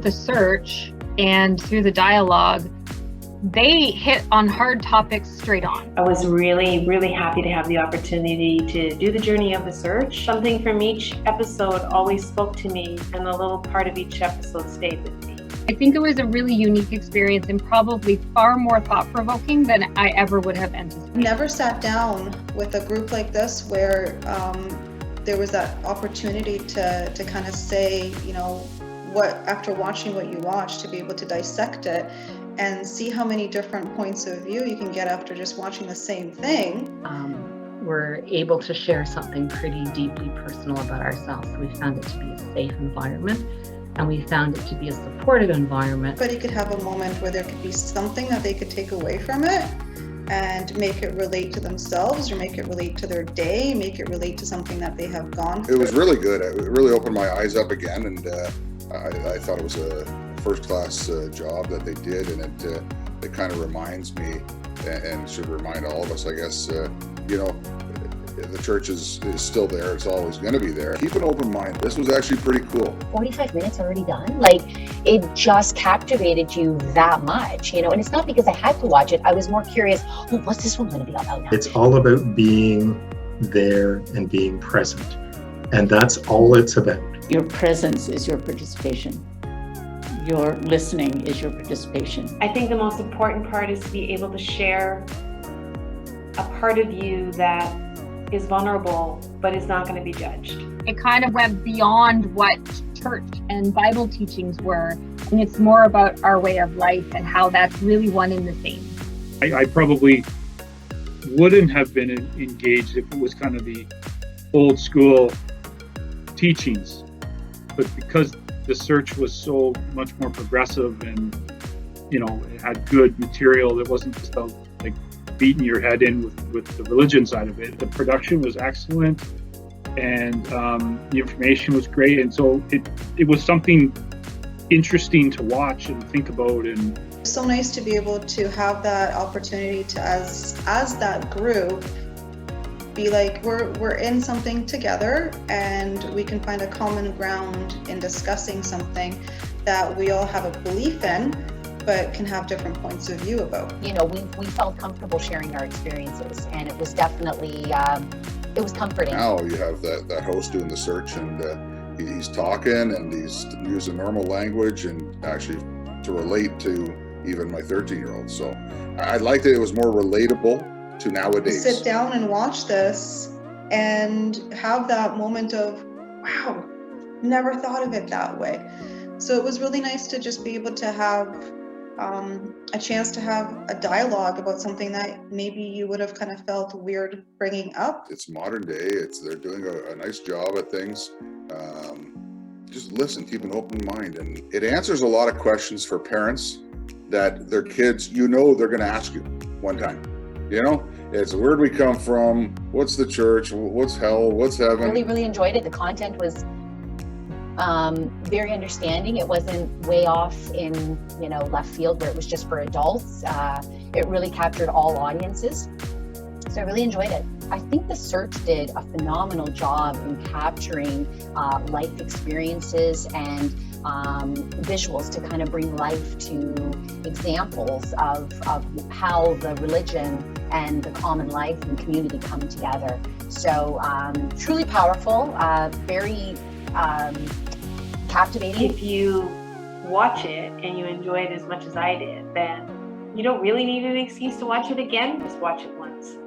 the search and through the dialogue, they hit on hard topics straight on. I was really, really happy to have the opportunity to do the journey of the search. Something from each episode always spoke to me, and a little part of each episode stayed with me. I think it was a really unique experience and probably far more thought-provoking than I ever would have anticipated. Never sat down with a group like this where there was that opportunity to kind of say, you know, what after watching what you watched, to be able to dissect it and see how many different points of view you can get after just watching the same thing. We're able to share something pretty deeply personal about ourselves. We found it to be a safe environment, and we found it to be a supportive environment. But you could have a moment where there could be something that they could take away from it and make it relate to themselves, or make it relate to their day, make it relate to something that they have gone through. It was really good. It really opened my eyes up again, and I thought it was a first-class job that they did, and it kind of reminds me, and should remind all of us, I guess, you know, the church is still there. It's always going to be there. Keep an open mind. This was actually pretty cool. 45 minutes already done? Like, it just captivated you that much, you know? And it's not because I had to watch it. I was more curious, oh, what's this one going to be about now? It's all about being there and being present. And that's all it's about. Your presence is your participation. Your listening is your participation. I think the most important part is to be able to share a part of you that is vulnerable, but is not going to be judged. It kind of went beyond what church and Bible teachings were, and it's more about our way of life and how that's really one and the same. I probably wouldn't have been engaged if it was kind of the old school teachings, but because the search was so much more progressive and, you know, it had good material, it wasn't just about like beating your head in with the religion side of it. The production was excellent, and the information was great, and so it was something interesting to watch and think about. And it's so nice to be able to have that opportunity to, as that group, be like, we're in something together, and we can find a common ground in discussing something that we all have a belief in, but can have different points of view about. You know, we felt comfortable sharing our experiences, and it was definitely, it was comforting. Now you have that host doing the search, and he's talking, and he's using normal language, and actually to relate to even my 13-year-old. So I liked it. It was more relatable to nowadays. Sit down and watch this and have that moment of, wow, never thought of it that way. So it was really nice to just be able to have a chance to have a dialogue about something that maybe you would have kind of felt weird bringing up. It's modern day. They're doing a nice job at things. Just listen, keep an open mind, and it answers a lot of questions for parents that their kids, you know, they're going to ask you one time. You know, it's where do we come from? What's the church? What's hell? What's heaven? Really, really enjoyed it. The content was very understanding. It wasn't way off in, you know, left field where it was just for adults. It really captured all audiences. So I really enjoyed it. I think the search did a phenomenal job in capturing life experiences and visuals to kind of bring life to examples of how the religion and the common life and community come together. So truly powerful, very captivating. If you watch it and you enjoy it as much as I did, then you don't really need an excuse to watch it again. Just watch it once.